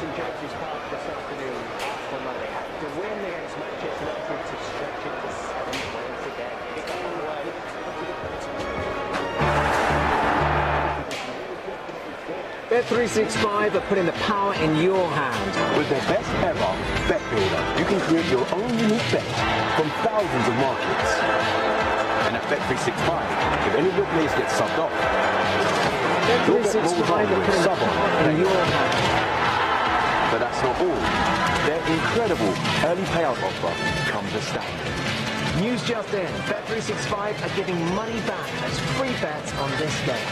St James's Park this afternoon. Arsenal man, they have to win against Manchester United to stretch it to 7 points again. Kick off on the way. Bet365 are putting the power in your hand. With their best ever bet builder, you can create your own unique bet from thousands of markets. And at Bet365, if any of your players get subbed off, Bet365 are putting the power in your hand. But that's not all. Their incredible early payout offer comes as standard. News just in. Bet365 are giving money back as free bets on this game.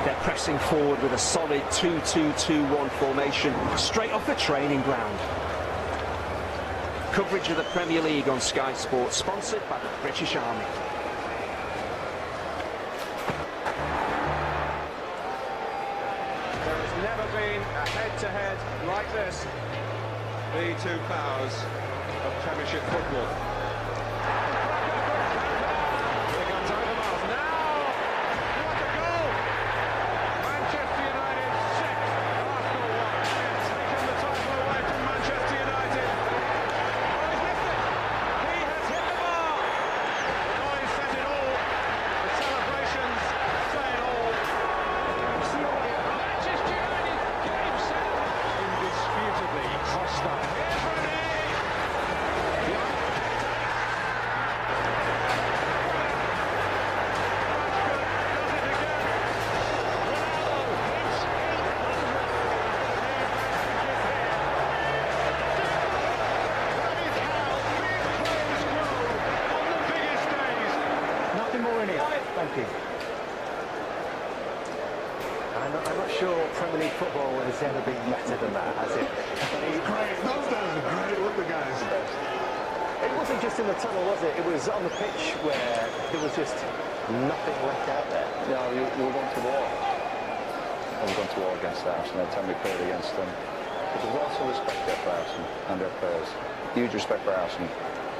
They're pressing forward with a solid 2-2-2-1 formation straight off the training ground. Coverage of the Premier League on Sky Sports, sponsored by the British Army. There has never been a head-to-head like this. The two powers of Premiership football. Here comes Overmars now. What a goal! Manchester United 6, Arsenal 1. It's taken the title away from Manchester United. Oh, he's lifted. He has hit the bar. The noise says it all. The celebrations say it all. Manchester United game set. Indisputably hostile. Here's Rooney. Nothing more in here. Thank you. I'm not sure Premier League football has ever been better than that, has it? Great. Those guys are great. Look, the guys. It wasn't just in the tunnel, was it? It was on the pitch where there was just nothing left out there. No, we were going to war. We were going to war against Arsenal every time we played against them. But there was also respect there for Arsenal and their players. Huge respect for Arsenal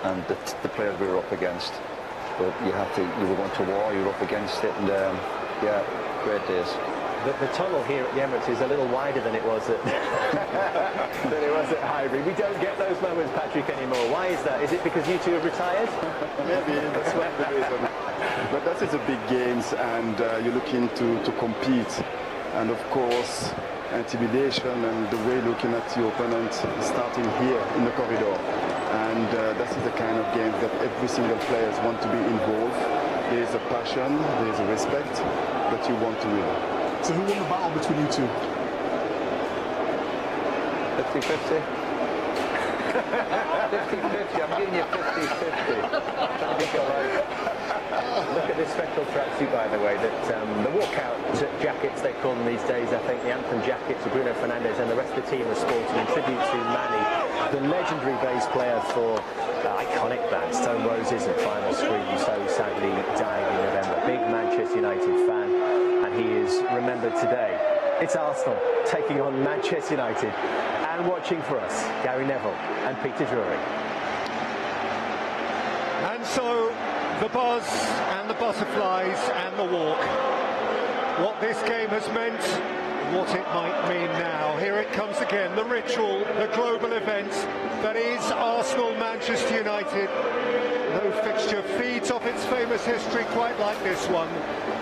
and the players we were up against. But you were going to war, you were up against it, and yeah, great days. The tunnel here at the Emirates is a little wider than it was at Highbury. We don't get those moments, Patrick, anymore. Why is that? Is it because you two have retired? Maybe that's one of the reasons. But that is a big games, and you're looking to compete, and of course, intimidation and the way looking at your opponent starting here in the corridor. And that is the kind of game that every single player wants to be involved. There is a passion, there is a respect, but you want to win. So who won the battle between you two? 50-50. 50-50, I'm giving you 50-50. Look at this special tracksuit, by the way, that the walkout jackets, they call them these days, I think, the anthem jackets of Bruno Fernandes and the rest of the team are sporting in tribute to Manny, the legendary bass player for iconic bands, Stone Roses and Final Scream, so sadly died in November. Big Manchester United fan, and he is remembered today. It's Arsenal taking on Manchester United, and watching for us, Gary Neville and Peter Drury. And so, the buzz and the butterflies and the walk. What this game has meant, what it might mean now. Here it comes again, the ritual, the global event that is Arsenal-Manchester United. No fixture feeds off its famous history quite like this one.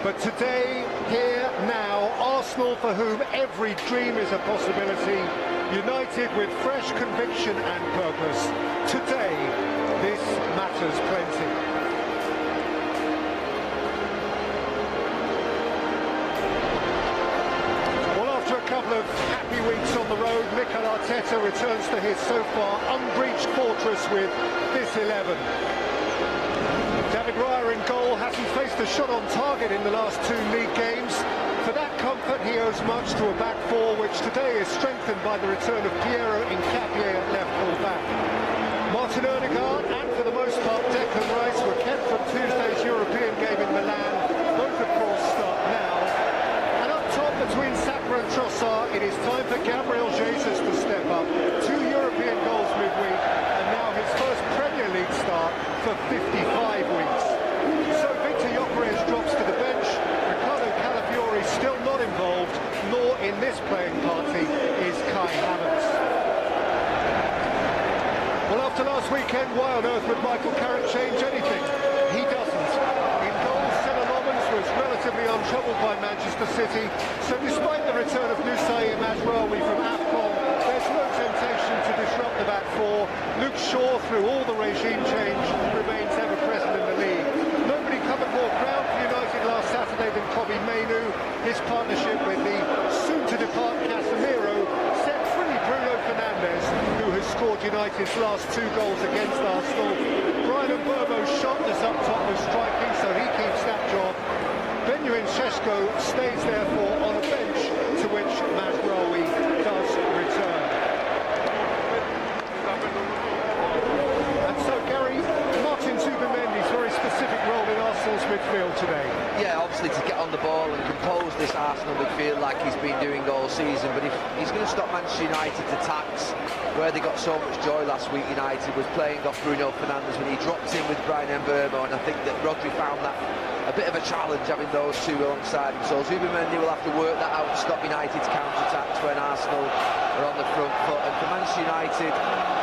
But today, here, now, Arsenal for whom every dream is a possibility, united with fresh conviction and purpose. Today, this matters plenty. Couple of happy weeks on the road, Mikel Arteta returns to his so far unbreached fortress with this 11. David Raya in goal, hasn't faced a shot on target in the last 2 league games. For that comfort he owes much to a back four which today is strengthened by the return of Piero Hincapié at left full back. Martin Odegaard and for the most part Declan Rice were kept from Tuesday's European game in Milan. Both of course start now. Between Saka and Trossard, it is time for Gabriel Jesus to step up. 2 European goals midweek, and now his first Premier League start for 55 weeks. So Victor Gyökeres drops to the bench. Ricardo Calafiori still in this playing party is Kai Havertz. Well, after last weekend, why on earth would Michael Carrick change anything? He doesn't. In goal, Sinan-Lamans was relatively untroubled by Manchester City, so despite the return of Nusayr Mazraoui from AFCON, there's no temptation to disrupt the back four. Luke Shaw, through all the regime change, remains ever present in the league. Nobody covered more ground for United last Saturday than Kobbie Mainoo. His partnership with the soon-to-depart Casemiro set free Bruno Fernandes, who has scored United's last 2 goals against Arsenal. Brian Mbeumo's shot is up top was striking, so he keeps that job. Benjamin Šeško stays therefore on a bench, to which Mazraoui does return. And so, Gary, Martin Zubimendi's very specific role in Arsenal's midfield today. Yeah, obviously to get on the ball and compose this Arsenal midfield like he's been doing all season, but if he's going to stop Manchester United's attacks, where they got so much joy last week, United was playing off Bruno Fernandes when he dropped in with Brian Mbeumo, and I think that Rodri found that a bit of a challenge having those two alongside him. So Zubimendi will have to work that out to stop United's counter-attacks when Arsenal are on the front foot. And for Manchester United,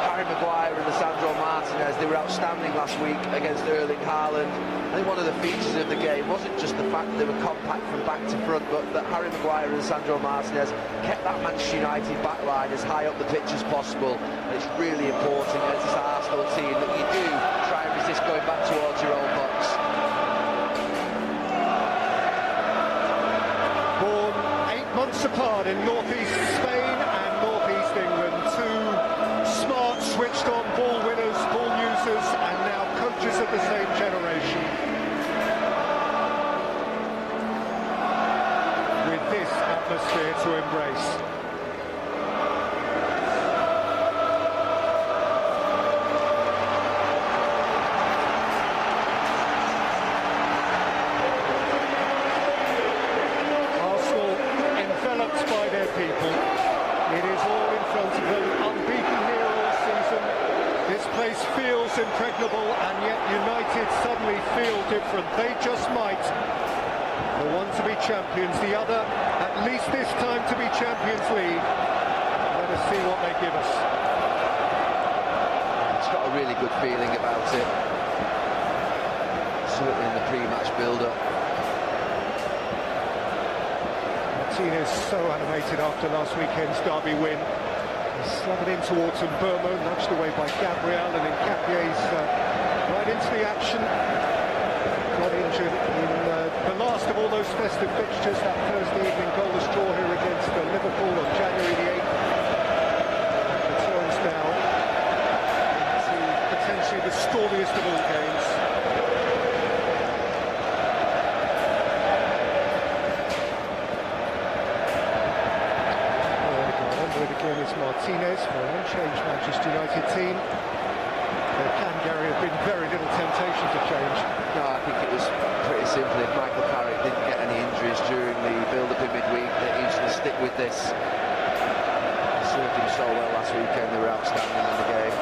Harry Maguire and Lisandro Martinez, they were outstanding last week against Erling Haaland. I think one of the features of the game wasn't just the fact that they were compact from back to front, but that Harry Maguire and Lisandro Martinez kept that Manchester United backline as high up the pitch as possible. And it's really important against this Arsenal team that you do try and resist going back towards your own box. Born 8 months apart in northeast Spain and northeast England, 2 smart, switched-on ball winners, ball users, and now coaches of the same generation. With this atmosphere to embrace. People. It is all in front of them, unbeaten here all season. This place feels impregnable, and yet United suddenly feel different. They just might. The one to be champions, the other, at least this time, to be Champions League. Let us see what they give us. It's got a really good feeling about it. Certainly in the pre-match build-up. Martinez so animated after last weekend's derby win. He slung it in towards Mbeumo, nudged away by Gabriel, and Nketiah's right into the action. Got injured in the last of all those festive fixtures, that Thursday evening goalless draw here against Liverpool on January the 8th. Returns now to potentially the stormiest of all games. It's Martinez for an unchanged Manchester United team. There can, Gary, have been very little temptation to change. No, I think it was pretty simple. If Michael Carrick didn't get any injuries during the build-up in midweek, that he was going to stick with this. It served him so well last weekend. They were outstanding in the game.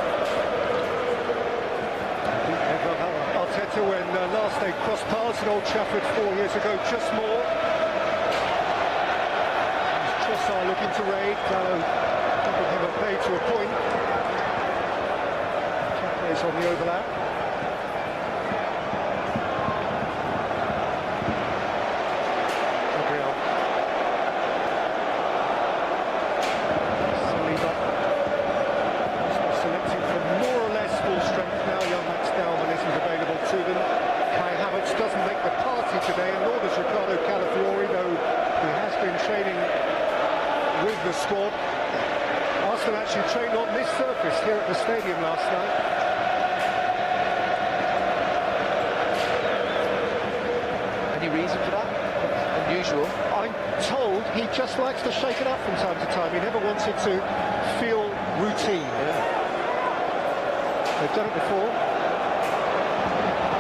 I think Arteta, when last they crossed paths at Old Trafford 4 years ago, just more. Trossard looking to raid. Him at play to a point. Is on the overlap. Gabriel. Saliba. Selecting for more or less full strength now. Young Max Dowman isn't available to them. Kai Havertz doesn't make the party today, and nor does Ricardo Calafiori, though he has been training with the squad. Arsenal actually trained on this surface here at the stadium last night. Any reason for that? Unusual. I'm told he just likes to shake it up from time to time. He never wants it to feel routine. Yeah. They've done it before.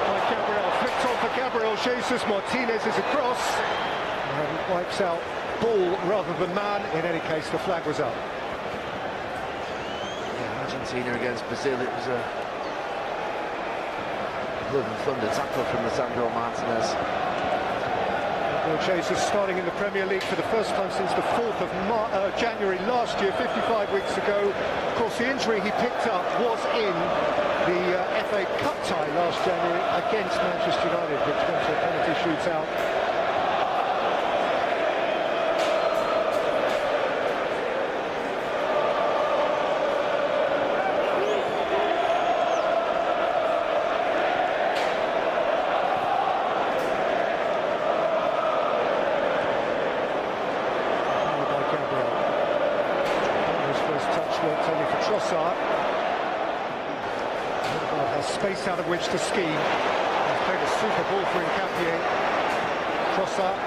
By Gabriel, flicked on for Gabriel Jesus. Martinez is across and wipes out ball rather than man. In any case, the flag was up. Argentina against Brazil, it was a blood and thunder tackle from Lisandro Martinez. Chasers starting in the Premier League for the first time since the 4th of January last year, 55 weeks ago. Of course, the injury he picked up was in the FA Cup tie last January against Manchester United, which went to a penalty shootout. Space out of which to ski. He's played a super ball for Nkapie. Trossard.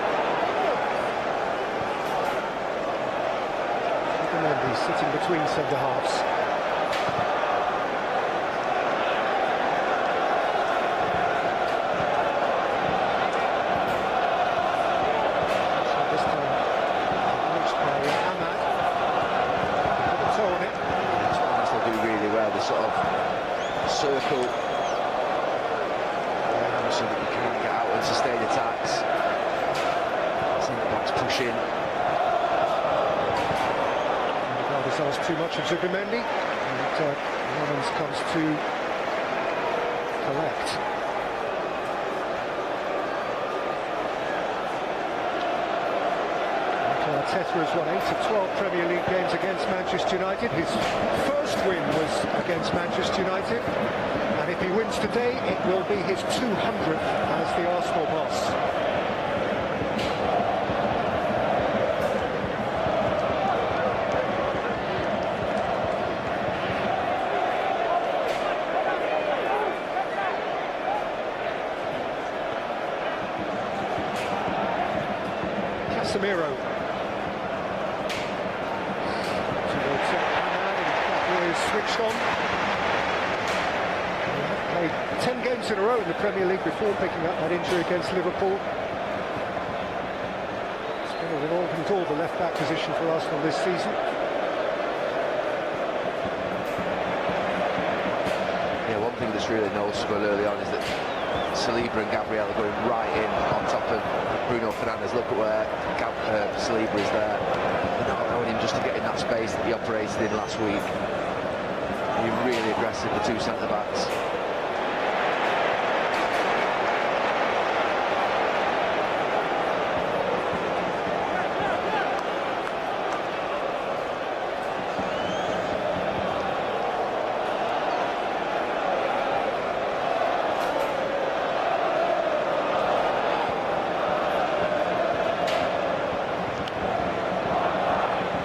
Mendy sitting between centre halves. So this time reached by Ahmad. Put a toe on it. They do really well, the sort of circle so that you can get out and sustain attacks. Centre-backs pushing. This asked too much of Zubimendi, and Lemons comes to collect. Arteta has won 8 of 12 Premier League games against Manchester United. His first win was against Manchester United, and if he wins today, it will be his 200th as the Arsenal boss. Casemiro. Switched on. Played 10 games in a row in the Premier League before picking up that injury against Liverpool. It's been a revolving door, the left-back position for Arsenal this season. Yeah, one thing that's really noticeable early on is that Saliba and Gabriel are going right in on top of Bruno Fernandes. Look at where Saliba is there. They're not allowing him just to get in that space that he operated in last week. You're really aggressive, the two centre-backs.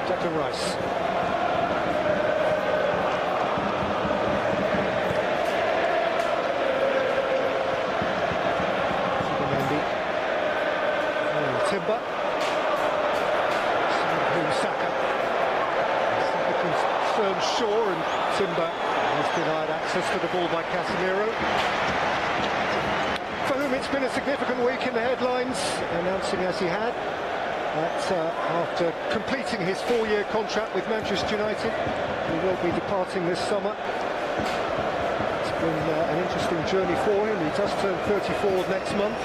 Declan Rice. Timber. Saka. Saka concerns Shaw, and Timber has denied access to the ball by Casemiro. For whom it's been a significant week in the headlines, announcing as he had that after completing his 4-year contract with Manchester United, he will be departing this summer. It's been an interesting journey for him. He does turn 34 next month.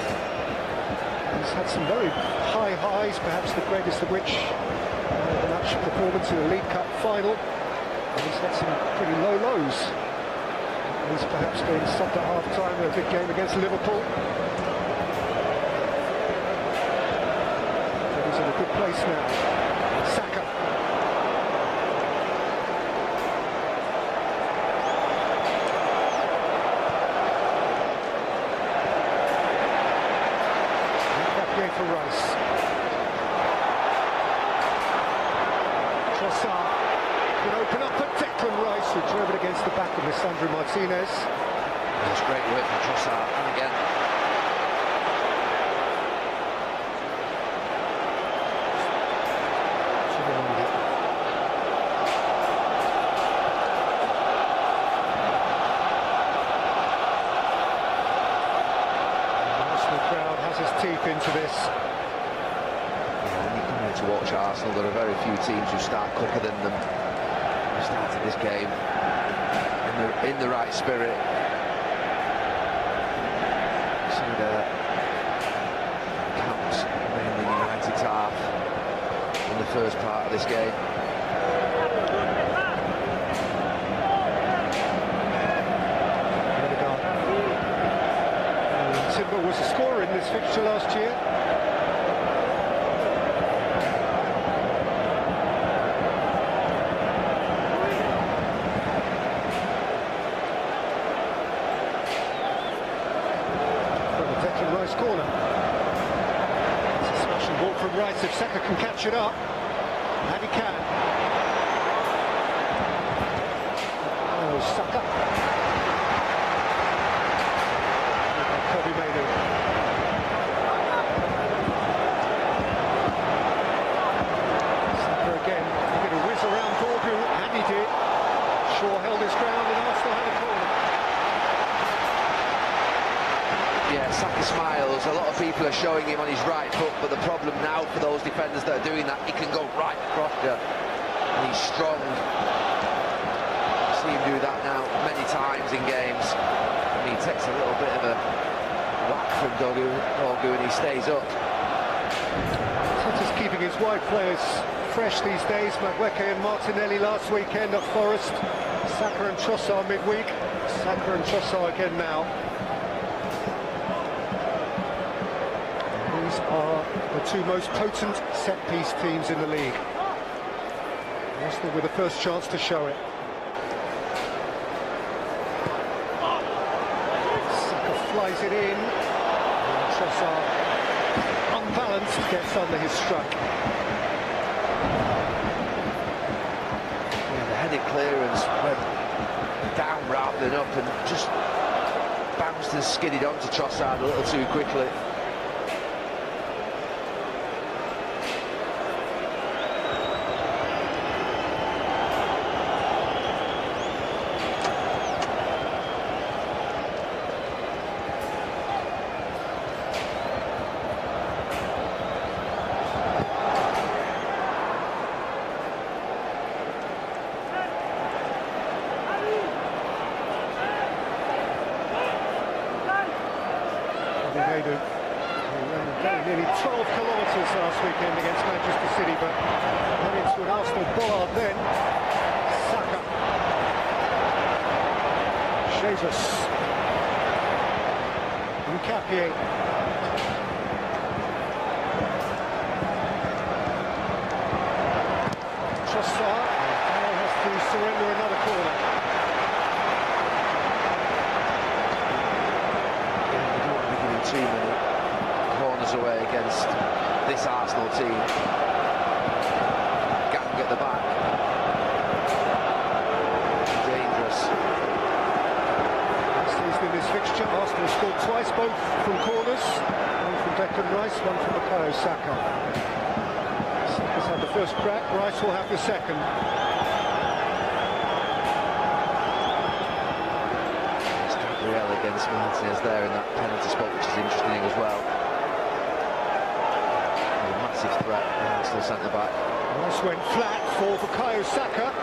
He's had some very high highs, perhaps the greatest of which the match performance in the League Cup final. And he's had some pretty low lows. He's perhaps being stopped at half-time in a big game against Liverpool. But he's in a good place now. Saka. For Rice. Trossard could open up for Declan Rice, who drove it against the back of Lisandro Martinez. That's great work from Trossard, and again. Teeth into this. Yeah, when you come here to watch Arsenal, there are very few teams who start quicker than them. They started this game in the right spirit. So the counts remain the first part of this game. Timber was a scorer in this fixture last year. From the Declan Rice corner. It's a smashing ball from Rice if Saka can catch it up. And he can. Oh, Saka. Held his ground and Arsenal had a corner. Yeah, Saka smiles. A lot of people are showing him on his right foot, but the problem now for those defenders that are doing that, he can go right across you. And he's strong. I've seen him do that now many times in games. And he takes a little bit of a whack from Dogu, and he stays up. Just keeping his wide players fresh these days. Madueke and Martinelli last weekend at Forest. Saka and Trossard midweek. Saka and Trossard again now. These are the two most potent set-piece teams in the league. Arsenal with the first chance to show it. Saka flies it in. And Trossard, unbalanced, gets under his struck. Clearance went down rather than up and just bounced and skidded onto Trossard a little too quickly. Nearly 12 kilometres last weekend against Manchester City, but went into an Arsenal bollard then. Saka. Jesus. Nkapie. Trossard now has to surrender another corner. Too many corners away against this Arsenal team. Gang at the back. Dangerous. In this fixture, Arsenal scored twice, both from corners. One from Declan Rice, one from Bukayo Saka. Saka's had the first crack, Rice will have the second. Against Martinez there in that penalty spot, which is interesting as well. A massive threat, Arsenal centre-back. Rice went flat for Bukayo Saka.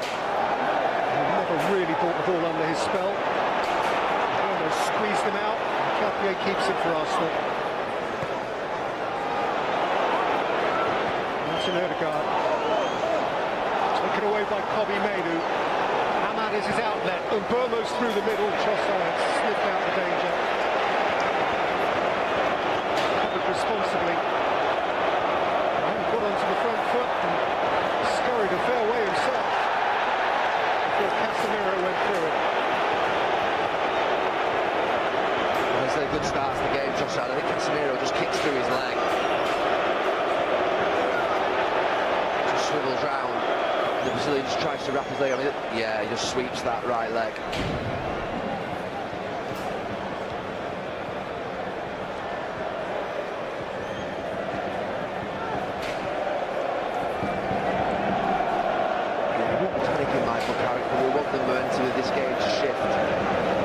He never really brought the ball under his spell. He almost squeezed him out. Nkapie keeps it for Arsenal. Martin Odegaard. Taken away by Kobbie Mainoo. Is his outlet, and Burmo's through the middle. Trossard slipped out of danger. Covered responsibly. And got onto the front foot and scurried a fair way himself before Casemiro went through it. Well, it's a good start to the game, Trossard. I think Casemiro just kicks through his leg. Just swivels round. The Brazilian just tries to wrap his leg. I mean, yeah, he just sweeps that right leg. Yeah, we won't panic in Michael Carrick, but we want the momentum of this game to shift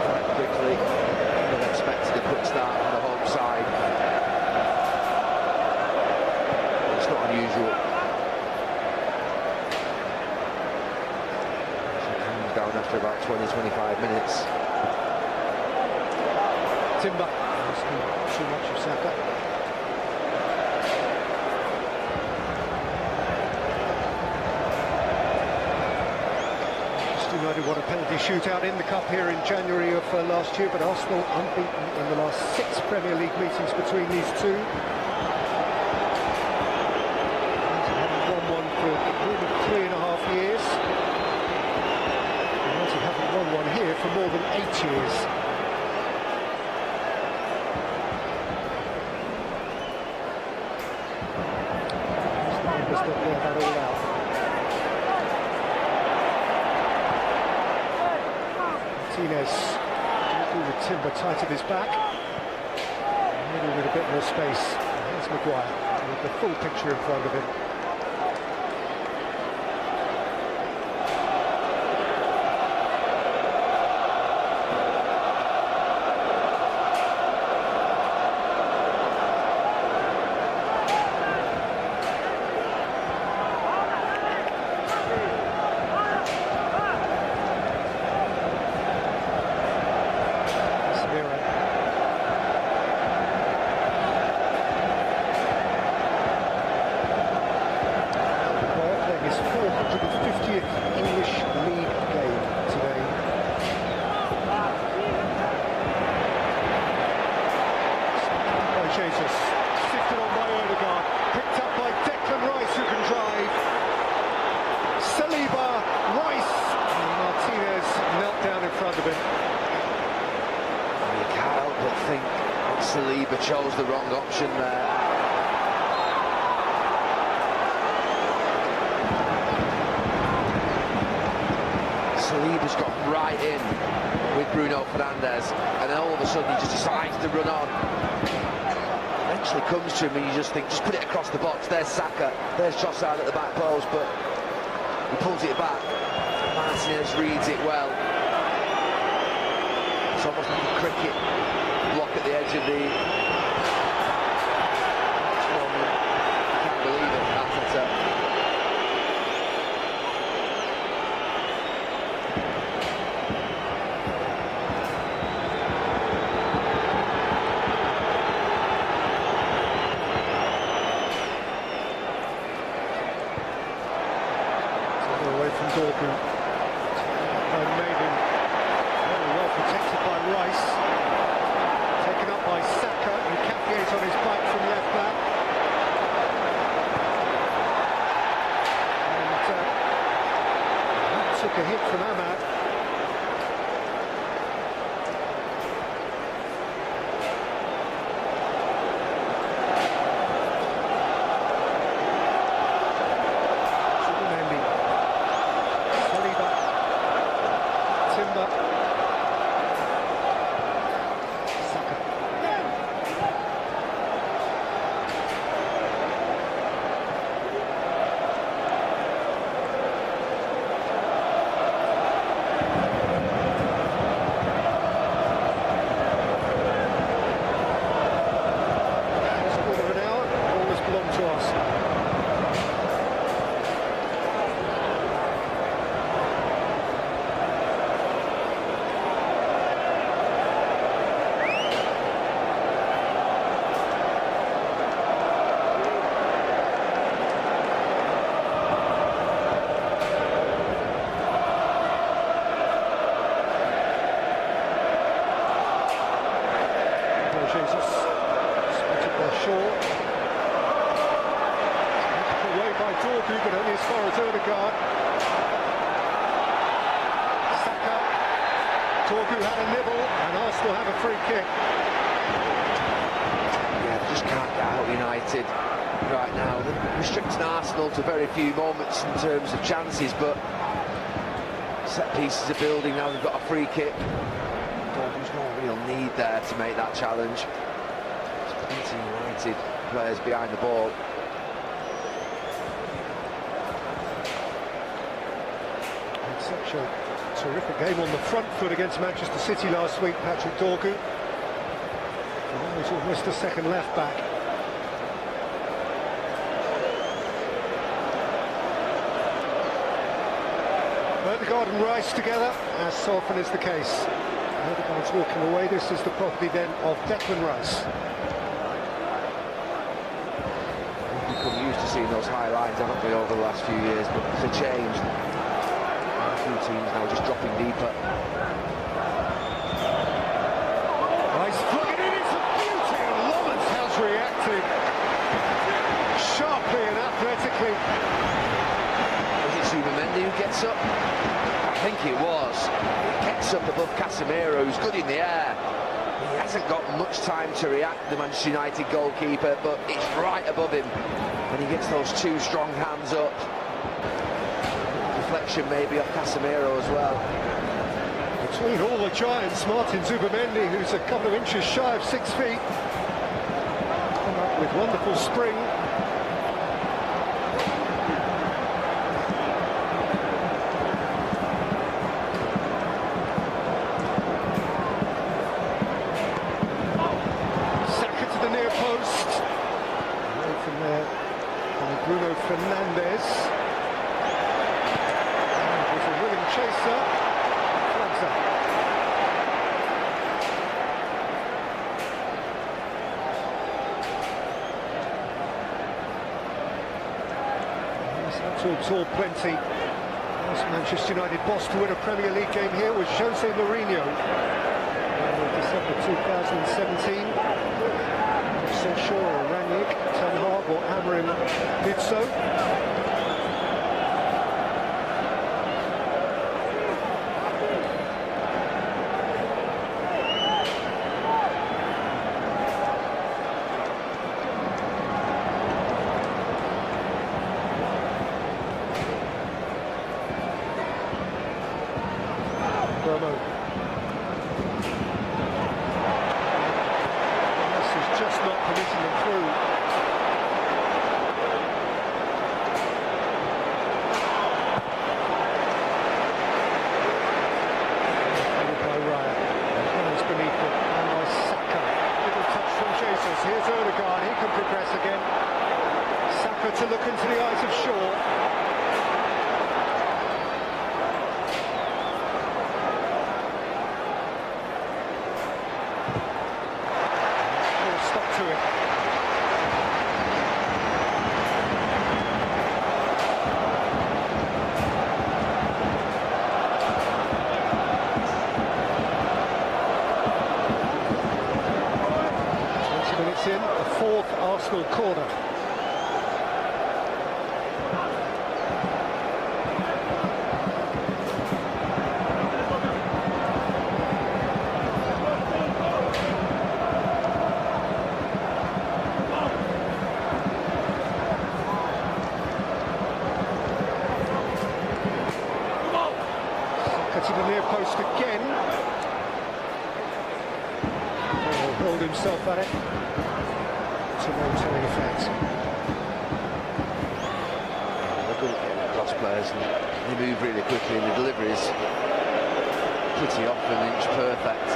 quite quickly. We're expecting a quick start on the home side. It's not unusual. Down after about 20-25 minutes. Timber asking too much of Saka. United won a penalty shootout in the Cup here in January of last year, but Arsenal unbeaten in the last 6 Premier League meetings between these two. United haven't won one for more than 3.5 years. United haven't won one here for more than 8 years. Just don't bear that all out. Martinez with Timber tight at his back, maybe with a bit more space. Here's Maguire with the full picture in front of him. Sifted on by Odegaard, picked up by Declan Rice, who can drive. Saliba, Rice, and Martinez knelt down in front of him. You can't help but think that Saliba chose the wrong option there. Saliba's got right in with Bruno Fernandes, and then all of a sudden he just decides to run on. Eventually comes to him and you just think, just put it across the box. There's Saka, there's Trossard at the back post, but he pulls it back. Martinez reads it well. It's almost like a cricket block at the edge of the... I can't believe it, Arteta. Dorgu, and Maiden very well protected by Rice, taken up by Saka, and Capier's on his back from left back, and took a hit from Ahmad. Jesus, spotted by Shaw. Away by Dorgu, but only as far as Odegaard. Saka. Dorgu had a nibble, and Arsenal have a free kick. Yeah, they just can't get out United right now. They're restricting Arsenal to very few moments in terms of chances, but set pieces are building now. They've got a free kick. There's no real need there to make that challenge. There's plenty of United players behind the ball. Had such a terrific game on the front foot against Manchester City last week, Patrick Dorgu. He's almost a second left back. Odegaard and Rice together, as so often is the case. Odegaard's walking away. This is the property then of Declan Rice. We've become used to seeing those high lines, haven't we, over the last few years, but it's a change. A few teams now just dropping deeper. Nice flick, and it is a beauty, and Lawrence has reacted sharply and athletically. Was it Subamendi who gets up? I think it was. He gets up above Casemiro, who's good in the air. He hasn't got much time to react, the Manchester United goalkeeper, but it's right above him. And he gets those two strong hands up. Deflection maybe off Casemiro as well. Between all the giants, Martin Subamendi, who's a couple of inches shy of 6 feet, come up with wonderful spring. Saka to the near post. Away from there by Bruno Fernandes. There's a willing chaser. Flags up. He's had to absorb plenty. Last Manchester United boss to win a Premier League game here was Jose Mourinho in December 2017. Solskjaer or Rangnick, Ten Hag or Amorim did so. Burmo. This is just not permitting them through. Followed by Raya. Hands beneath it. And by Saka. Little touch from Jesus. Here's Odegaard. He can progress again. Saka to look into the eyes of Shaw. Stop to it. Minutes in, the fourth Arsenal corner. To the near post again. Oh, hurled himself at it. To no telling effect. They're good at getting across players, and they move really quickly, and the delivery is pretty often inch perfect.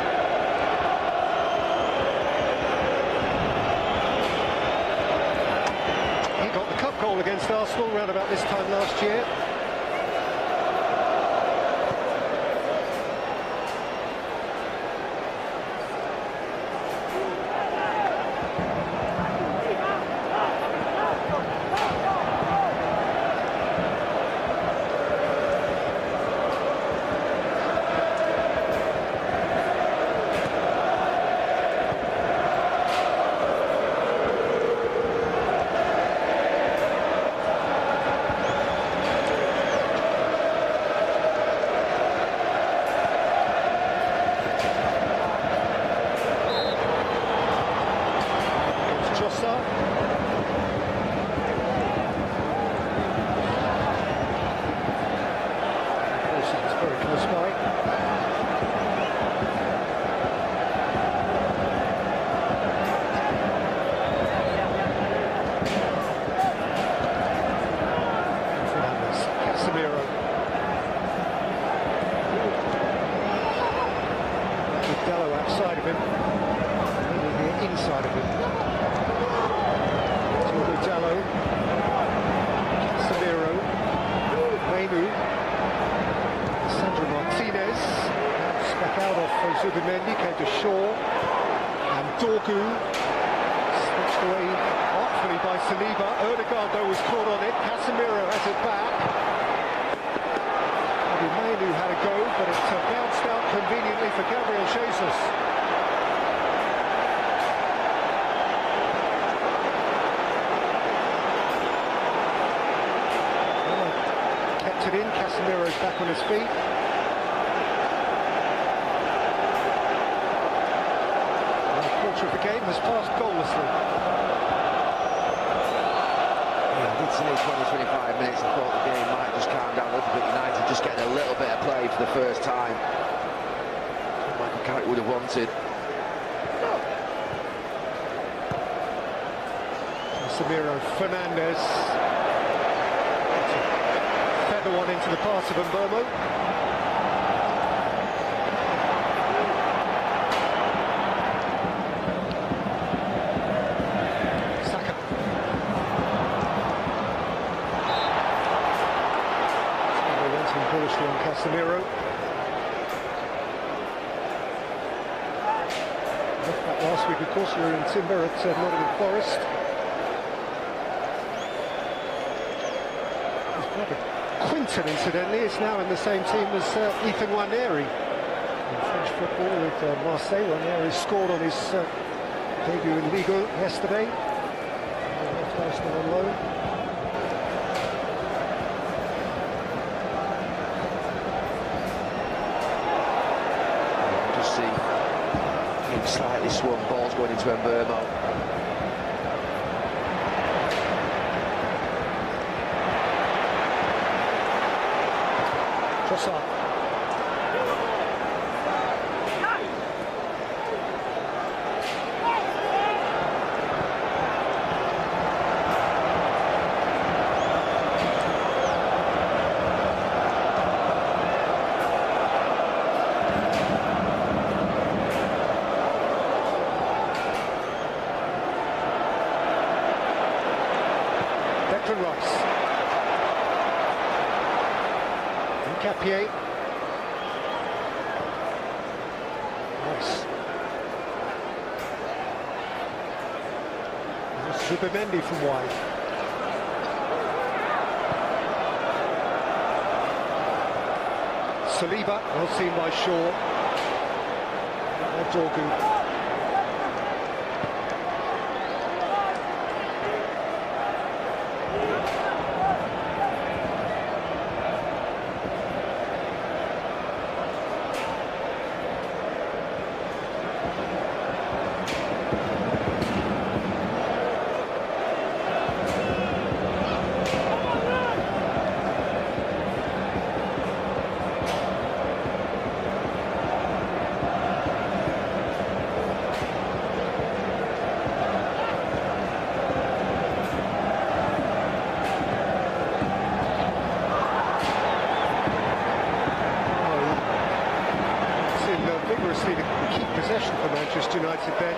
He got the cup goal against Arsenal around about this time last year. Outside of him, maybe inside of him. Dallo, Casemiro, Mainu, Sandro Martinez, back out off Zubimendi, came to Shaw, and Dorgu, switched away artfully by Saliba. Odegaard though was caught on it. Casemiro has it back. Mainu had go, but it bounced out conveniently for Gabriel Jesus. Kept it in, Casemiro's back on his feet. And the quarter of the game has passed goallessly. Yeah, I did say 20-25 minutes, I thought the game might just calm down a little bit. United just getting a little bit of play for the first time. Michael Carrick would have wanted. Casemiro, Fernandes. Feather one into the pass of Mbomo. Saka. Momentum bullishly on Casemiro. Last week, of course, we were in Timber at Nottingham Forest. His brother Quinton, incidentally, is now in the same team as Ethan Nwaneri in French football with Marseille. Nwaneri scored on his debut in Ligue 1 yesterday. Left Arsenal on loan. Just see him slightly swung, balls going into Mbomo. Trossard. Declan Rice. Capier. Nice. Zubimendi from wide. Saliba, well seen by Shaw. Dorgu. Vigorously to keep possession for Manchester United then.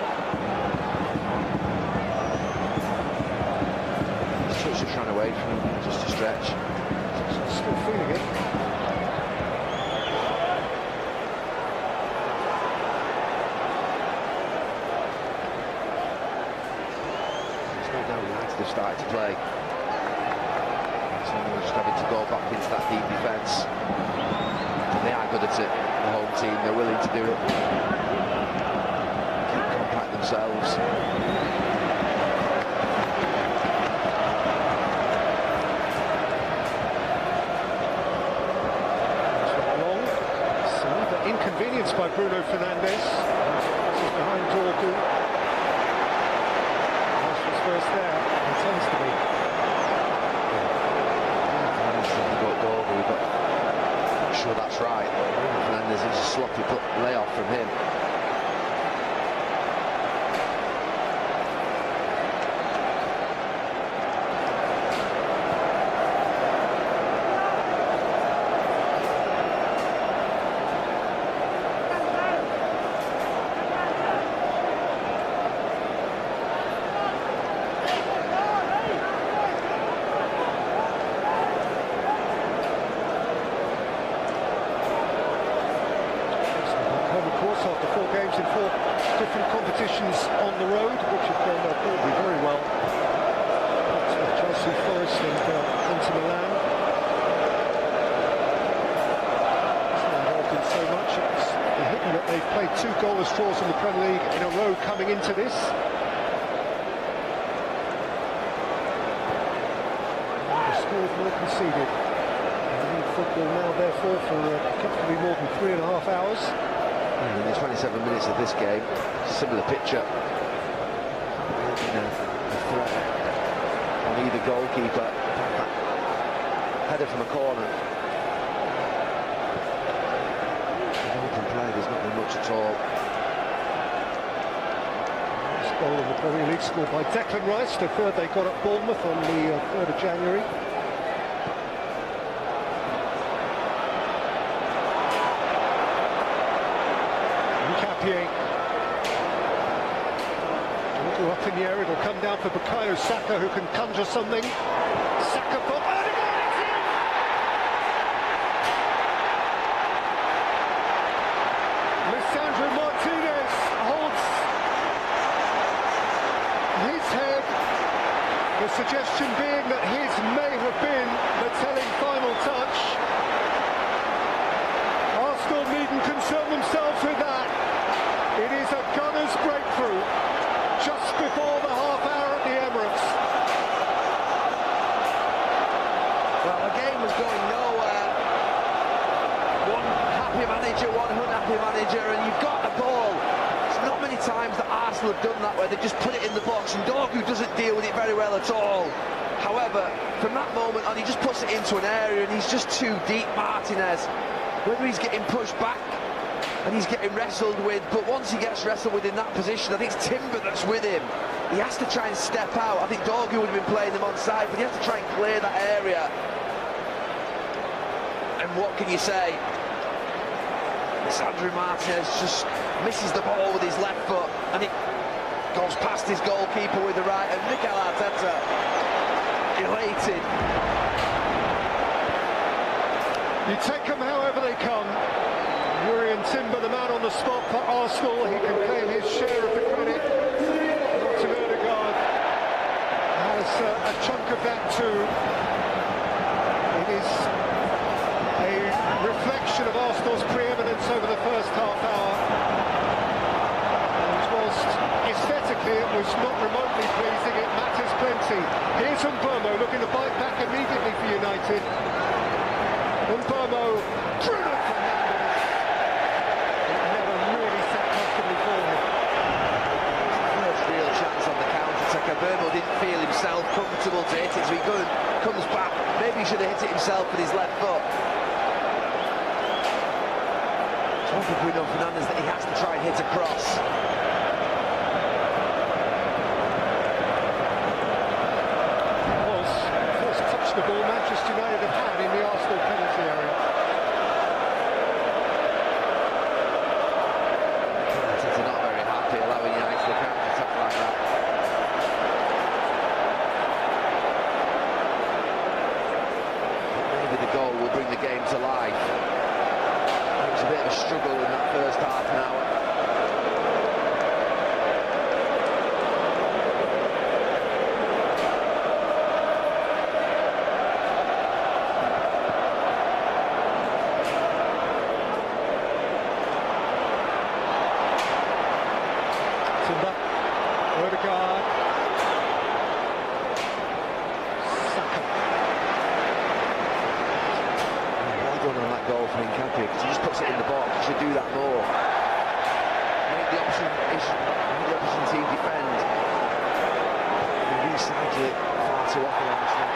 Touch just ran away from him, just a stretch. Still feeling it. There's no doubt United have started to play. So they're just having to go back into that deep defence. And they are good at it. The home team, they're willing to do it. Keep compact themselves. Long. Saliba inconvenienced by Bruno Fernandes. This is behind Dorgu. This was first there. It tends to be. I'm sure that's right. Fernandes is a sloppy layoff from him. After 4 games in 4 different competitions on the road, which have gone probably very well. With Chelsea, Forest and Inter Milan. goalless draws in the Premier League in a row coming into this. The scored, more conceded. Football now, therefore, for comfortably more than 3.5 hours. In the 27 minutes of this game, similar picture. A threat on either goalkeeper. Header from a corner. Open play, there's not been much at all. This goal in the Premier League scored by Declan Rice, the third they got at Bournemouth on the 3rd of January. It'll go up in the air, it'll come down for Bukayo Saka, who can conjure something. Saka for Odegaard, it's in! Lisandro Martinez holds his head, the suggestion being that his may have been the telling final touch. Arsenal needn't concern themselves with that. It is a gunner's breakthrough just before the half hour at the Emirates. Well, the game was going nowhere. One happy manager, one unhappy manager, and you've got the ball. It's not many times that Arsenal have done that where they just put it in the box and Dorgu doesn't deal with it very well at all. However, from that moment on, he just puts it into an area and he's just too deep, Martinez. Whether he's getting pushed back and he's getting wrestled with, but once he gets wrestled with in that position, I think it's Timber that's with him. He has to try and step out. I think Dorgu would have been playing him on side, but he has to try and clear that area. And what can you say? Lisandro Martinez just misses the ball with his left foot, and it goes past his goalkeeper with the right, and Mikel Arteta, elated. You take them however they come. Jurriën Timber, the man on the spot for Arsenal, he can claim his share of the credit. Martin Odegaard has a chunk of that too. It is a reflection of Arsenal's preeminence over the first half hour. And whilst aesthetically it was not remotely pleasing, it matters plenty. Here's Mbeumo looking to bite back immediately for United. Mbeumo, Bruno Fernandes. It never really set comfortably for him. First real chance on the counter-attack. Mbeumo didn't feel himself comfortable to hit it, so he comes back. Maybe he should have hit it himself with his left foot. It's one for Bruno Fernandes that he has to try and hit across. The ball Manchester United have had in the Arsenal penalty area. Arteta not very happy allowing United to counter-attack like that. Maybe the goal will bring the game to life. It was a bit of a struggle in that first half an hour. Odegaard. Saka. Well done on that goal from Nkapie, because he just puts it in the box. He should do that more. Make the opposition team defend. He recycles it far too often, honestly.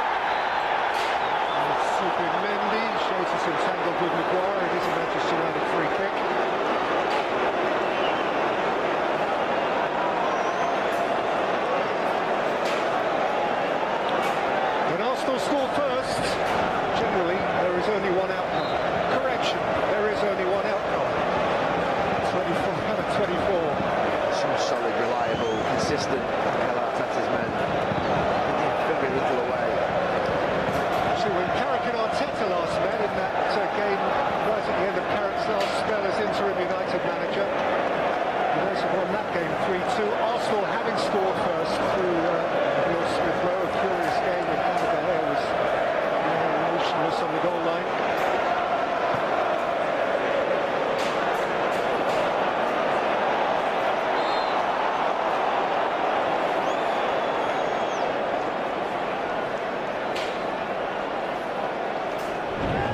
Super Mendy shows us entangled with Maguire. It is a Manchester United free kick. Score first. Generally, there is only one outcome. Correction, there is only one outcome. 24 out of 24. Some solid, reliable, consistent Mikel Arteta's men. They give very little away.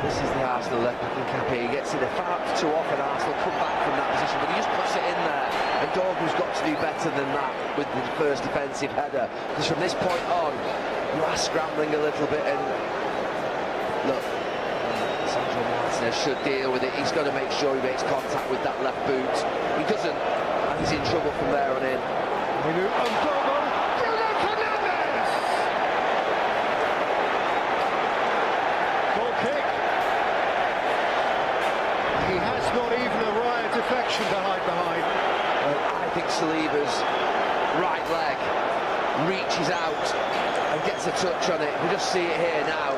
This is the Arsenal left back in Capie. He gets it far too often. Arsenal come back from that position, but he just puts it in there. And Dorgu's got to do better than that with the first defensive header. Because from this point on, you are scrambling a little bit. And look, Sandro Martinez should deal with it. He's got to make sure he makes contact with that left boot. He doesn't, and he's in trouble from there on in. Deflection to hide behind. I think Saliba's right leg reaches out and gets a touch on it. We just see it here now.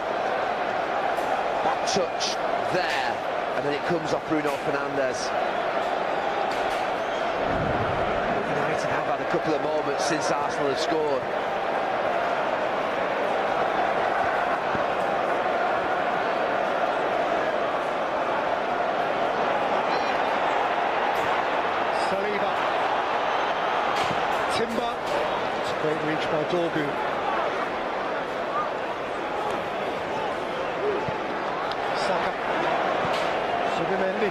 That touch there, and then it comes off Bruno Fernandes. United have had a couple of moments since Arsenal have scored. Timber, it's a great reach by Dorgu. Saka, Subimendi.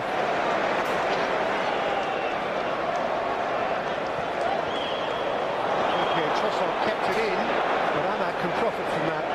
Okay, Trossard kept it in, but Ahmad can profit from that.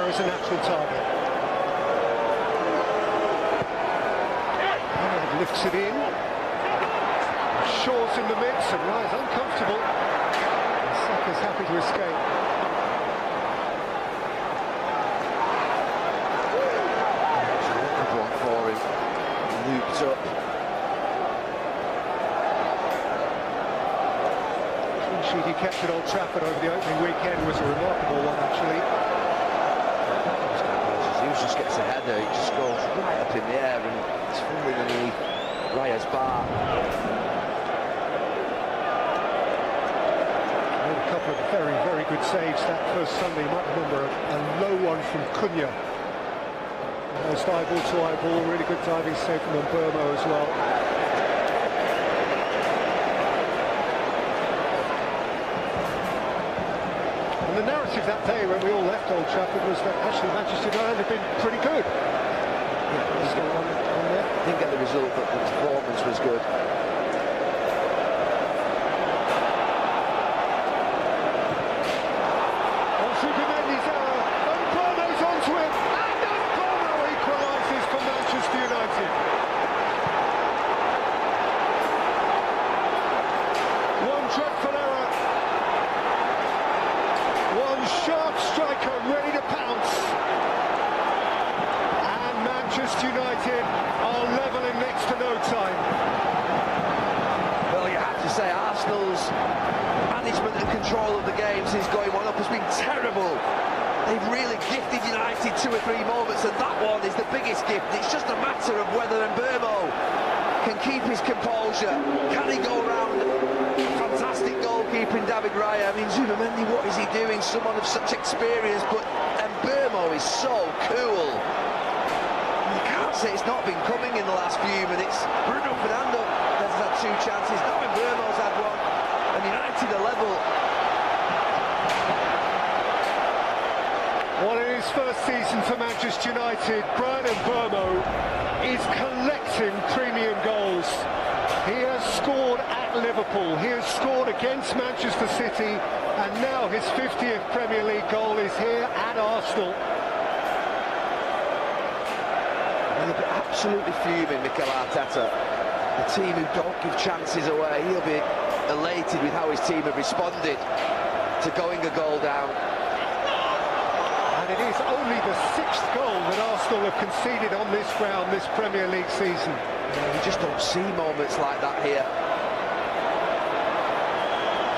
Is a natural target. Ahmed lifts it in. Shaw's in the mix and Ryan's uncomfortable. And Saka's happy to escape. Good one for him. Looped up. The sheet he kept at Old Trafford over the opening weekend was a remarkable one, actually. Just gets a header, he just goes right up in the air and it's falling underneath Raya's bar. Made a couple of very, very good saves that first Sunday. You might remember a low one from Cunha. Almost eyeball to eyeball, really good diving save from Burmo as well. The narrative that day when we all left Old Trafford was that actually Manchester United had been pretty good. Yeah, didn't get the result, but the performance was good. Subimendi's error, and Burmo's onto it, and Burmo equalises for Manchester United. One dreadful error. One sharp striker ready to pounce. And Manchester United are levelling next to no time. Well, you have to say Arsenal's management and control of the game since going one up has been terrible. They've really gifted United 2 or 3 moments, and that one is the biggest gift. It's just a matter of whether Burmo can keep his composure. Can he go around? Fantastic goalkeeping, David Raya. I mean, Zubimendi, what is he doing? Someone of such experience, but Burmo is so cool. You can't say it's not been coming in the last few minutes. Bruno Fernandes has had 2 chances. Now Burmo's had one, and United are level. Well, in his first season for Manchester United, Brian Burmo is collecting premium goals. He has scored at Liverpool, he has scored against Manchester City, and now his 50th Premier League goal is here at Arsenal. Absolutely fuming, Mikel Arteta. The team who don't give chances away, he'll be elated with how his team have responded to going a goal down. And it is only the 6th goal that Arsenal have conceded on this ground this Premier League season. Yeah, you just don't see moments like that here.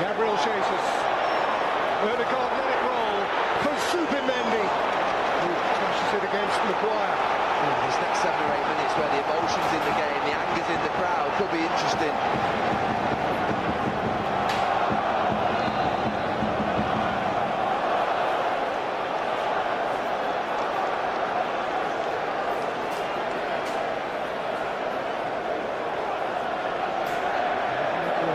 Gabriel Jesus. Odegaard let it roll for Zubimendi, who crashes it against Maguire. This next 7 or 8 minutes where the emotion's in the game, the anger's in the crowd, could be interesting.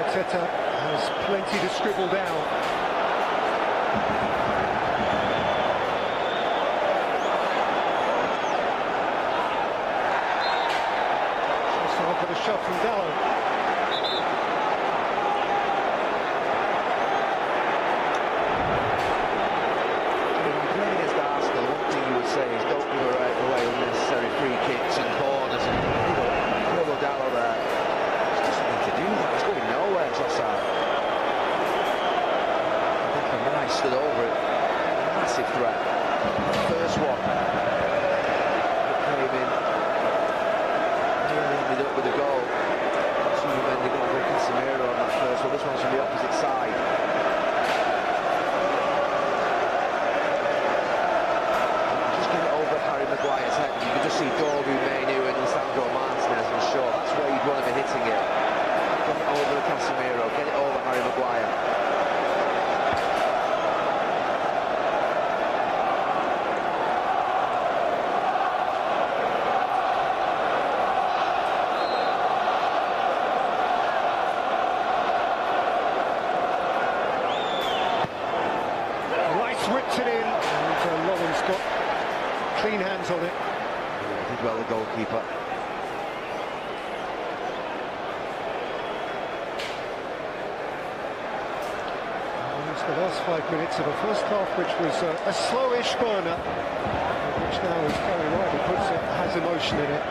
Arteta has plenty to scribble down. For the shot from Dallo. Playing against Arsenal, one thing you would say is don't give away unnecessary free kicks and corners. And Paulo Dallo there, he doesn't need to do that. He's going nowhere, Trossard. Nice stood over it. Massive threat. First one. Came in. Ended up with a goal. Zubimendi got a good Casemiro on that first one. This one's from the opposite side. Just get it over Harry Maguire's head. You can just see Dorgu, Mainu and Lisandro Martinez and Shaw. That's where you'd want to be hitting it. Get it over Casemiro. Get it over Harry Maguire. Whipped it in, and Lovren's got clean hands on it. Did well, the goalkeeper. It's the last 5 minutes of a first half, which was a slowish burner, which now, as Gary rightly puts it, has emotion in it.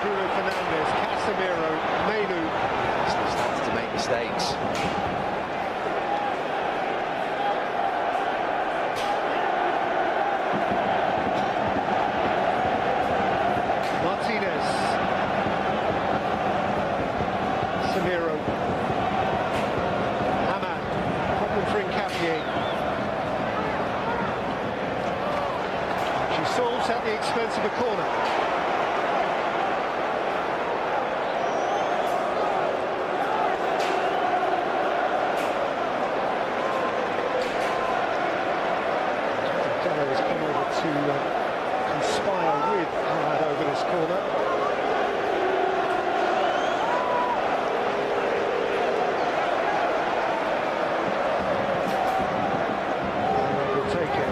Bruno Fernandes, Casemiro, Mainu. Still starts to make mistakes. Martinez. Samiro. Hamad. Problem for Nkapie. She solves at the expense of a corner. Has come over to conspire with Hamad over this corner. And will take it.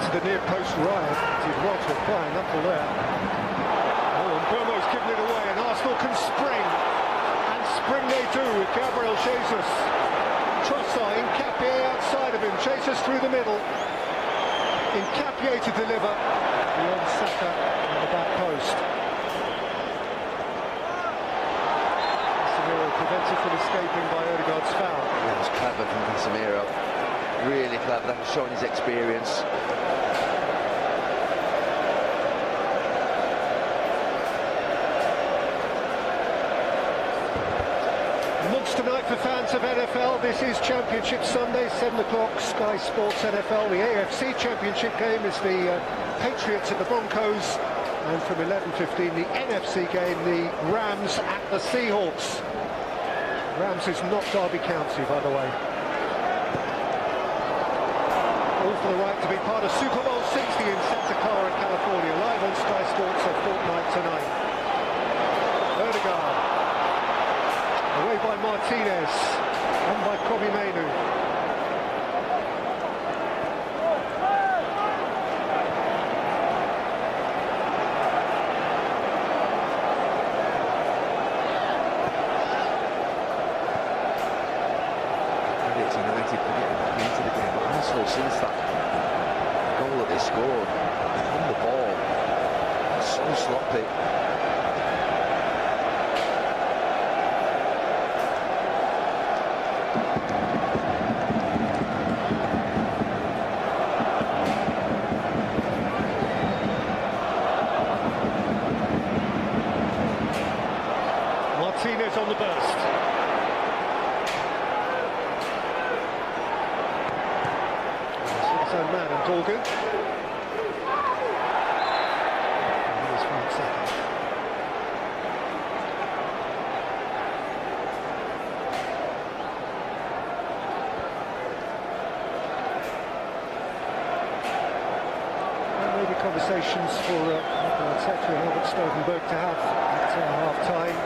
To the near post right, did well to apply a knuckle there. Burmo's given it away, and Arsenal can spring, and spring they do with Gabriel Jesus. Trossard, Nkapie outside of him, Jesus through the middle. Nkapie to deliver beyond Saka on the back post. Casemiro prevented from escaping by Odegaard's foul. That was clever from Casemiro. Really clever, that was showing his experience. Tonight for fans of NFL, this is Championship Sunday, 7 o'clock, Sky Sports NFL. The AFC Championship game is the Patriots at the Broncos, and from 11:15 the NFC game, the Rams at the Seahawks. Rams is not Derby County, by the way. All for the right to be part of Super Bowl 60 in Santa Clara, California, live on Sky Sports at fortnight tonight. Odegaard. Away by Martinez, and by Kobbie Mainu. scored on the ball. It's so sloppy. Martinez on the burst. His own man, and Gorgon. Here's Van second. Well, maybe conversations for Arteta and Albert Stovenberg to have at half-time.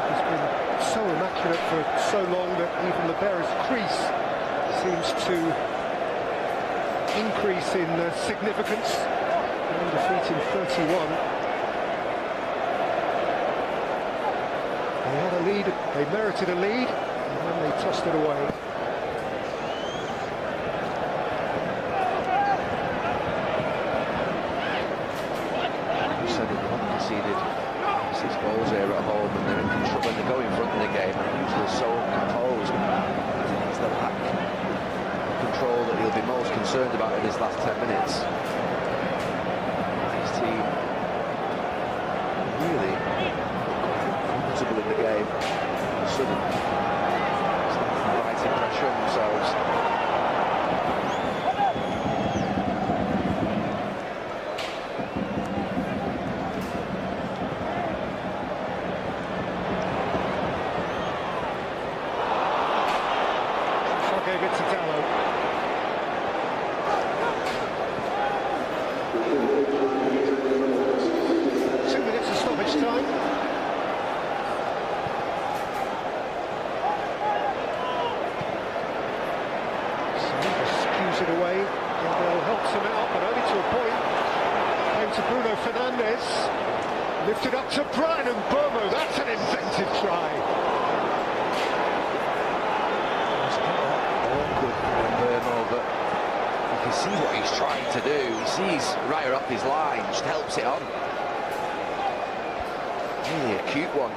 He's been so immaculate for so long that even the barest crease seems to increase in significance. Defeating 31. They had a lead, they merited a lead, and then they tossed it away. You said they've not conceded 6 goals here at home, and they're in control when they go in front of the game. They're usually so composed. It's the lack of control that he'll be most concerned about in his last 10 minutes. His team really comfortable in the game. Suddenly, writing pressure on themselves. Gave it to Dallo. 2 minutes of stoppage time. Saliba skews it away. Gabriel helps him out, but only to a point. Came to Bruno Fernandes. Lifted up to Brian and Burmo. That's an inventive try. But you can see what he's trying to do. He sees right up his line, just helps it on. Really a cute one.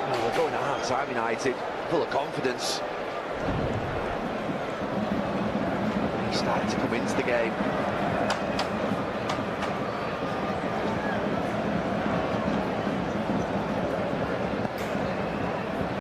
Well, they're going at half-time, United, full of confidence. He's starting to come into the game.